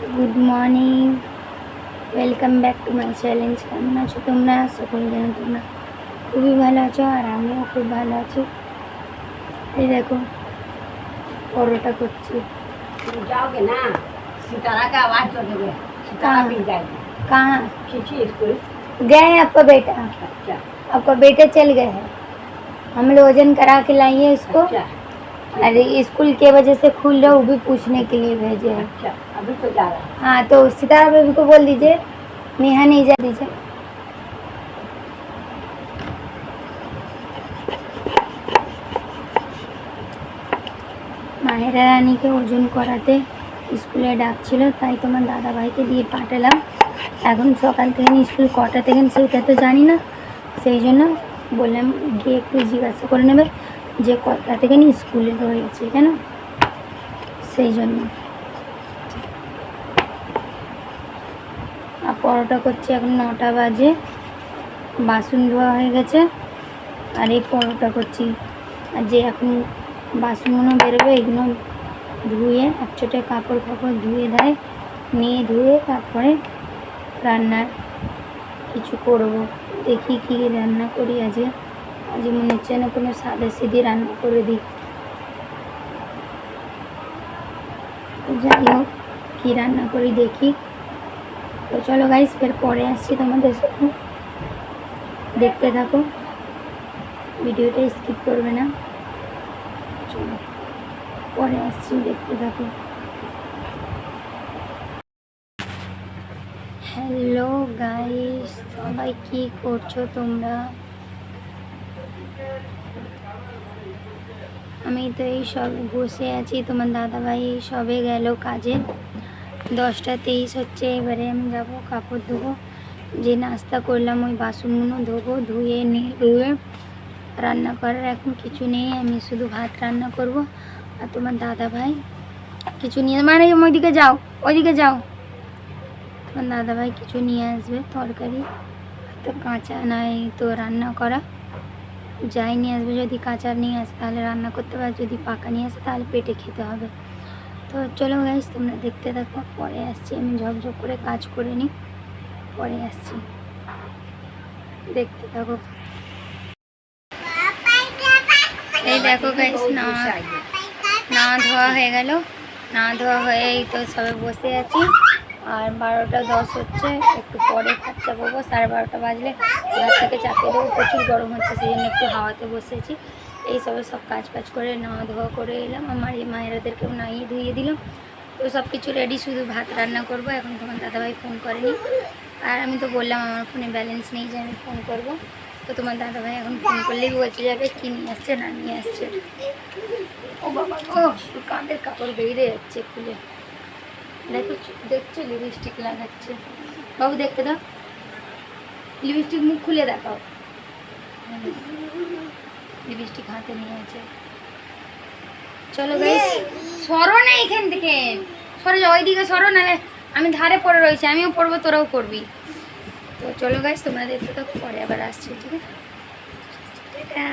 Good morning, welcome back to my challenge. কেমন আছো তোমরা? সকল যেন তোমরা খুবই ভালো আছো, আর আমিও খুব ভালো আছি। এই দেখো পরোটা করছি। जाओगे ना सितारा का आवाज कर दोगे। सितारा कहाँ? भी जाएगी कहाँ खींची स्कूल। गए हैं आपका बेटा? अच्छा आपका बेटा चल गए हैं। हम लोग वजन करा के लाइए इसको। अच्छा अरे स्कूल के वजह से खुल रहा, वो भी पूछने के लिए भेजे हैं। अच्छा अभी तो जा रहा है। हाँ, तो सितारा बेबी को बोल दीजिए, नेहा नहीं जा दीजिए। মাহেরা রানীকে ওজন করাতে স্কুলে ডাকছিল, তাই তোমার দাদা ভাইকে দিয়ে পাঠালাম। এখন সকাল থেকে স্কুল কটা থেকে সেটা তো জানি না, সেই জন্য বললাম গিয়ে একটু জিজ্ঞাসা করে নেবে যে কটা থেকে স্কুলে রয়েছে, কেন সেই জন্য। আর পরোটা করছি, এখন 9টা বাজে, বাসন ধোয়া হয়ে গেছে, আর এই পরোটা করছি। আর যে এখন বাসনগুলো বেরোবে এগুলো ধুয়ে একচোটে কাপড় ফাপড় ধুয়ে দেয়, নিয়ে ধুয়ে তারপরে রান্নার কিছু করব। দেখি কী রান্না করি আজকে। আজ মনে হচ্ছে না কোনো সাদা সিধি রান্না করে দিই। তো যাই হোক কী রান্না করি দেখি। তো চলো গাইস, ফের পরে আসছি তোমাদের সাথে, দেখতে থাকো, ভিডিওটা স্কিপ করবে না। চলো পরে আসছি, দেখতে থাকো। হ্যালো গাইস, সবাই কি করছো তোমরা? আমি তো এই সব বসে আছি, তোমার দাদাভাই সবে গেল কাজে। 10টা 23 হচ্ছে, এবারে আমি যাবো কাপড় ধোবো। যে নাস্তা করলাম ওই বাসনগুলো ধোবো, ধুয়ে রান্না করার এখন কিছু নেই, আমি শুধু ভাত রান্না করব। আর তোমার দাদাভাই কিছু নিয়ে, মানে ওইদিকে যাও, ওইদিকে যাও, তোমার দাদাভাই কিছু নিয়ে আসবে তরকারি, তো কাঁচা নাই তো রান্না করা, যাই নিয়ে আসবে। যদি কাঁচা নিয়ে আসে তাহলে রান্না করতে পারে, যদি পাকা নিয়ে আসে তাহলে পেটে খেতে হবে। তো চলো গাইস, তোমরা দেখতে থাকো, পরে আসছি। আমি ঝকঝক করে কাজ করে নিই, পরে আসছি, দেখতে থাকো। এই দেখো গাইস, না ধোয়া হয়ে গেল, না ধোয়া হয়ে এই তো সবে বসে আছি। আর 12টা 10 হচ্ছে, একটু পরে ভাত চাপাবো। 12:30 বাজলে ভাত থেকে চাপিয়ে দেবো, প্রচুর গরম হচ্ছে, সেই জন্য একটু হাওয়াতে বসেছি। এই সব কাজ করে না ধোয়া করে এলাম, আমার এই মায়েরাদেরকেও নাইয়ে ধুয়ে দিলাম। তো সব কিছু রেডি, শুধু ভাত রান্না করব। এখন তোমার দাদাভাই ফোন করেনি, আর আমি তো বললাম আমার ফোনে ব্যালেন্স নেই যে আমি ফোন করব। তো তোমার দাদাভাই এখন ফোন করলেই বলতে যাবে কী নিয়ে আসছে না নিয়ে আসছে। ও বাবা গো, কাঁধের কাপড় বেরিয়ে যাচ্ছে খুলে। দেখছো লিপস্টিক লাগাচ্ছে, বাবু দেখতে দাও, লিপস্টিক মুখ খুলে দেখাও। লিপস্টিক হাতে নিয়ে আছে। চলো গাইস, সরো না এখান থেকে, সরে যাও, ওইদিকে সরো, নাহলে আমি ধারে পড়ে রয়েছি, আমিও পড়বো, তোরাও করবি। তো চলো গাইস, তোমরা দেখতে থাকো, পরে আবার আসছি, ঠিক আছে? টাটা।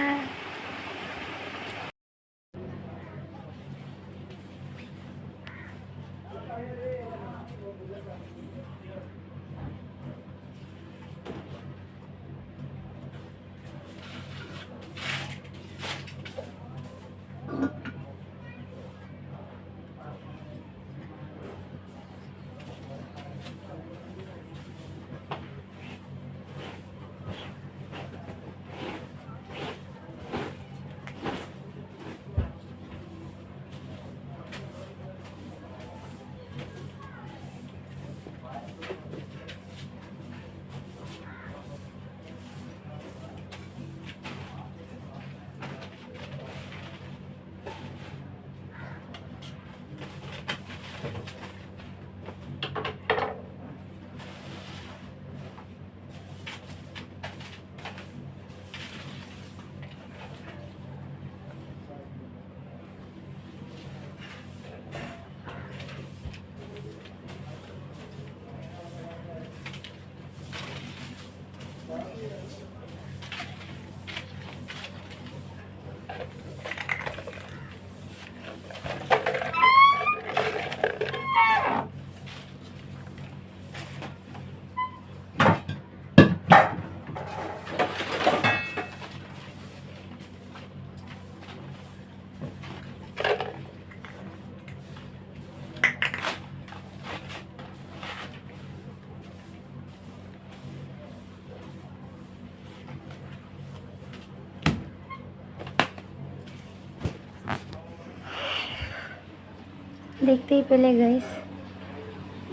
দেখতেই পেলে গাইস,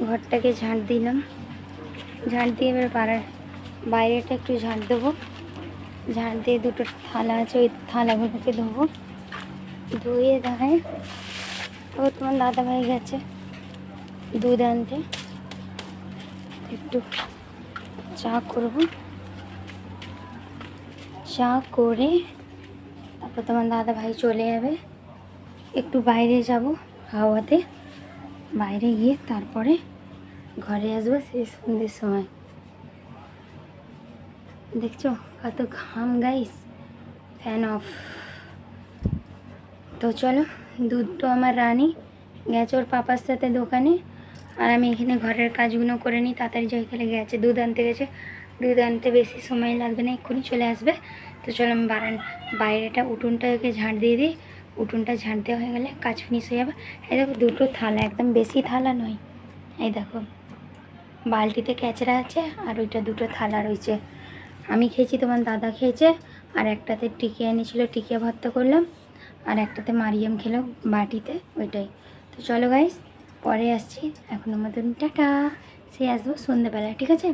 ঘরটাকে ঝাঁট দিলাম, ঝাঁট দিয়ে এবার পাড়ার বাইরেটা একটু ঝাঁট দেবো। ঝাঁট দিয়ে দুটো থালা আছে, ওই থালাগুলোকে ধোবো। ধুয়ে দেখায় ও তোমার দাদাভাই গেছে দুধ আনতে, একটু চা করব, চা করে তারপর তোমার দাদাভাই চলে যাবে। একটু বাইরে যাব হাওয়াতে, বাইরে গিয়ে তারপরে ঘরে আসবো সেই সন্ধ্যের সময়। দেখছো কত ঘাম গাইস, ফ্যান অফ। তো চলো, দুধটা আমার রানী গেছে ওর পাপার সাথে দোকানে, আর আমি এখানে ঘরের কাজগুলো করে নিই। তাড়াতাড়ি যাই, খেলে গেছে দুধ আনতে গেছে, দুধ আনতে বেশি সময় লাগবে না, এক্ষুনি চলে আসবে। তো চলো আমি বাইরেটা উঠোনটাকে ঝাঁট দিয়ে দিই। উঠোনটা ঝাঁট দেওয়া হয়ে গেলে কাজ ফিনিশ হয়ে যাবে। এই দেখো দুটো থালা, একদম বেশি থালা নয়, এই দেখো বালতিতে ক্যাচড়া আছে আর ওইটা দুটো থালা রয়েছে। আমি খেয়েছি, তোমার দাদা খেয়েছে, আর একটাতে টিকিয়া এনেছিল, টিকিয়া ভর্তা করলাম, আর একটাতে মারিয়াম খেলো বাটিতে, ওইটাই। তো চলো গাইস, পরে আসছি, এখনো মতন টাটা, সে আসবো সন্ধ্যেবেলায়, ঠিক আছে?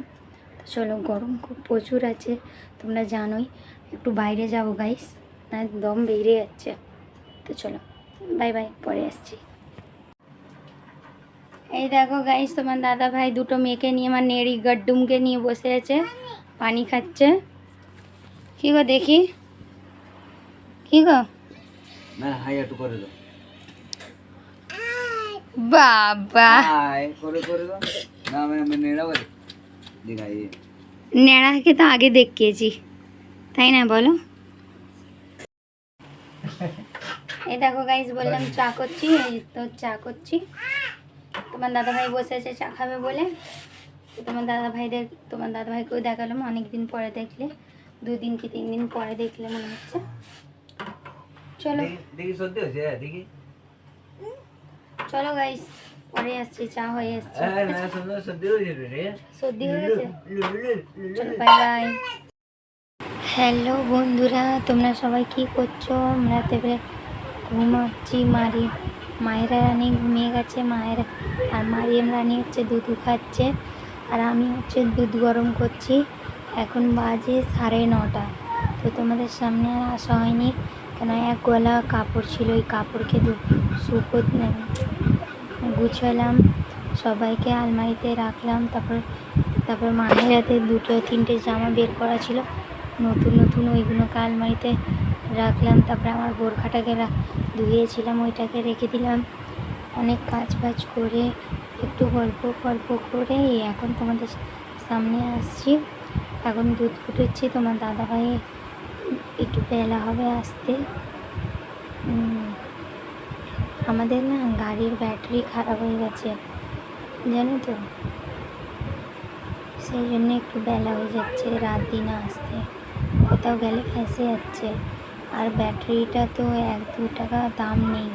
তো চলো, গরম খুব প্রচুর আছে, তোমরা জানোই। একটু বাইরে যাবো গাইস, না দম বেরিয়ে যাচ্ছে। তো চলো বাই বাই, পরে আসছি। এই দেখো গাইস, তোমার দাদা ভাই দুটো মেয়েকে নিয়ে, আমার নেড়ি গড্ডুমকে নিয়ে বসে আছে, পানি খাচ্ছে। কি গো দেখি, কি গো না হাই একটু করে দাও, বাবা হাই করে দাও না, আমি নেড়া করে দিঘাই নেড়াকে তো আগে দেখিয়েছি, তাই না বলো? এই দেখো গাইস, বললাম চা করছি, এই তো চা করছি। তোমার দাদা ভাই বসে আছে চা খাবে বলে। তো তোমার দাদা ভাইকেও দেখালাম, অনেকদিন পরে দেখলে, 2 দিন কি 3 দিন পরে দেখলে মনে হচ্ছে। চলো দেখি সত্যি হয়েছে, দেখি চলো গাইস, পরে আসছি, চা হয়ে আসছে, না সত্যি হয়েছে রে, সর্দি হয়ে গেছে। চলো বাই বাই। হ্যালো বন্ধুরা, তোমরা সবাই কি করছো? আমরা তো এবারে ঘুমাচ্ছি। মায়েরা রানী ঘুমিয়ে গেছে, আর মারিয়াম রানী হচ্ছে দুধ খাচ্ছে, আর আমি হচ্ছে দুধ গরম করছি। এখন বাজে 9:30। তো তোমাদের সামনে আর আসা হয়নি, কেন এক গলা কাপড় ছিল, ওই কাপড়কে গুছালাম, সবাইকে আলমারিতে রাখলাম। তারপর মায়ের হাতে 2-3টে জামা বের করা ছিল নতুন, ওইগুলোকে আলমারিতে রাখলাম। তারপরে আমার বোরখাটাকে ধুয়েছিলাম, ওইটাকে রেখে দিলাম। অনেক কাজ করে একটু গল্প করে এখন তোমাদের সামনে আসছি। এখন দুধ ফুটাচ্ছি, তোমার দাদাভাই একটু বেলা হবে আসতে। আমাদের না গাড়ির ব্যাটারি খারাপ হয়ে গেছে, জানো তো, সেই জন্য একটু বেলা হয়ে যাচ্ছে, রাত দিন আসতে, কোথাও গেলে ফেঁসে যাচ্ছে। আর ব্যাটারিটা তো 1-2 টাকা দাম নেই,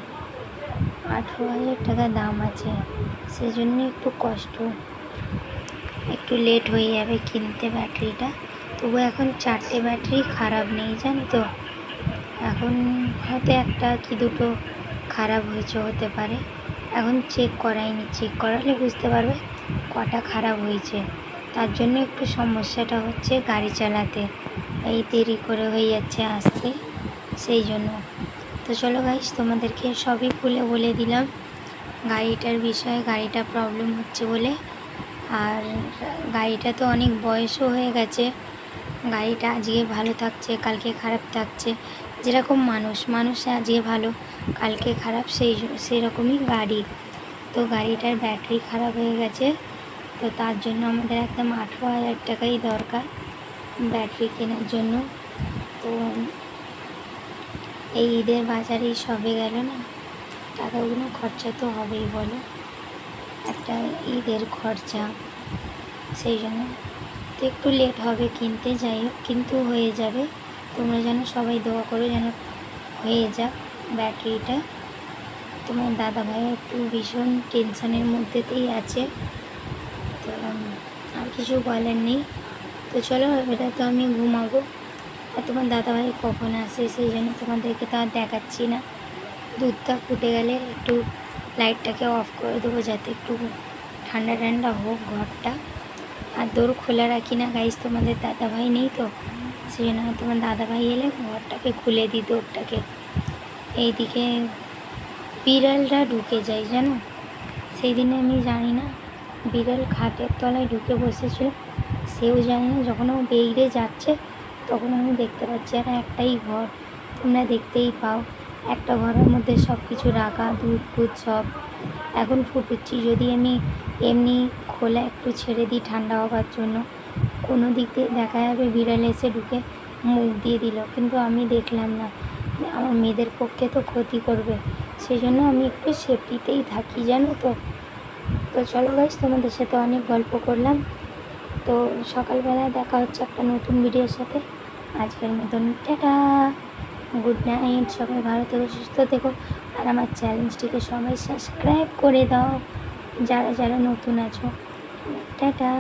18,000 টাকা দাম আছে, সেই জন্য একটু কষ্ট, একটু লেট হয়ে যাবে কিনতে ব্যাটারিটা। তবু এখন 4টে ব্যাটারি খারাপ নেই, জানো তো। এখন হয়তো 1টা কি 2টো খারাপ হতে পারে, এখন চেক করাইনি, চেক করালে বুঝতে পারবে কটা খারাপ হয়েছে। তার জন্য একটু সমস্যাটা হচ্ছে গাড়ি চালাতে, এই দেরি করে হয়ে যাচ্ছে আসতে, সেই জন্য। তো চলো গাইস, তোমাদেরকে সবই খুলে বলে দিলাম গাড়িটার বিষয়ে, গাড়িটা প্রবলেম হচ্ছে বলে। আর গাড়িটা তো অনেক বয়সও হয়ে গেছে, গাড়িটা আজকে ভালো থাকছে, কালকে খারাপ থাকছে, যেরকম মানুষ আজকে ভালো কালকে খারাপ, সেরকমই গাড়ি। তো গাড়িটার ব্যাটারি খারাপ হয়ে গেছে, তো তার জন্য আমাদের একদম 18,000 টাকাই দরকার ব্যাটারি কেনার জন্য। তো এই ঈদের বাজারেই সবে গেল না, টাকাগুলো খরচা তো হবেই বলো, একটা ঈদের খরচা, সেই জন্য তো একটু লেট হবে কিনতে, যাই হোক কিন্তু হয়ে যাবে। তোমরা যেন সবাই দোয়া করো যেন হয়ে যাক ব্যাটারিটা। তোমার দাদাভাই একটু ভীষণ টেনশনের মধ্যেতেই আছে, তো আর কিছু বলার নেই। তো চলো, এবার তো আমি ঘুমাবো, আর তোমার দাদাভাই কখন আসে সেই জন্য তোমাদেরকে তো আর দেখাচ্ছি না। দুধটা ফুটে গেলে একটু লাইটটাকে অফ করে দেবো যাতে একটু ঠান্ডা ঠান্ডা হোক ঘরটা। আর দৌড় খোলা রাখি না গাইস, তোমাদের দাদাভাই নেই তো, সেই জন্য তোমার দাদাভাই এলে ঘরটাকে খুলে দিই দৌড়টাকে। এইদিকে বিড়ালটা ঢুকে যায় জানো, সেই দিনে আমি জানি না বিড়াল খাটের তলায় ঢুকে বসেছিল, সেও জানি না, যখন ও বেরিয়ে যাচ্ছে তখন আমি দেখতে পাচ্ছি। আর একটাই ঘর, তোমরা দেখতেই পাও, একটা ঘরের মধ্যে সব কিছু রাখা, দুধ ফুট সব। এখন ফুটুচ্ছি, যদি আমি এমনি খোলা একটু ছেড়ে দিই ঠান্ডা হওয়ার জন্য, কোনো দিক দিয়ে দেখা যাবে বিড়াল এসে ঢুকে মুখ দিয়ে দিল, কিন্তু আমি দেখলাম না, আমার মেয়েদের পক্ষে তো ক্ষতি করবে, সেই জন্য আমি একটু সেফটিতেই থাকি জানো তো। তো চলো গাইস, তোমাদের সাথে অনেক গল্প করলাম, তো সকালবেলায় দেখা হচ্ছে একটা নতুন ভিডিওর সাথে। আজকের মতন টাটা, গুড নাইট, সবাই ভালো থেকো, সুস্থ থেকো, আর আমার চ্যানেলটিকে সবাই সাবস্ক্রাইব করে দাও যারা যারা নতুন আছো। টাটা।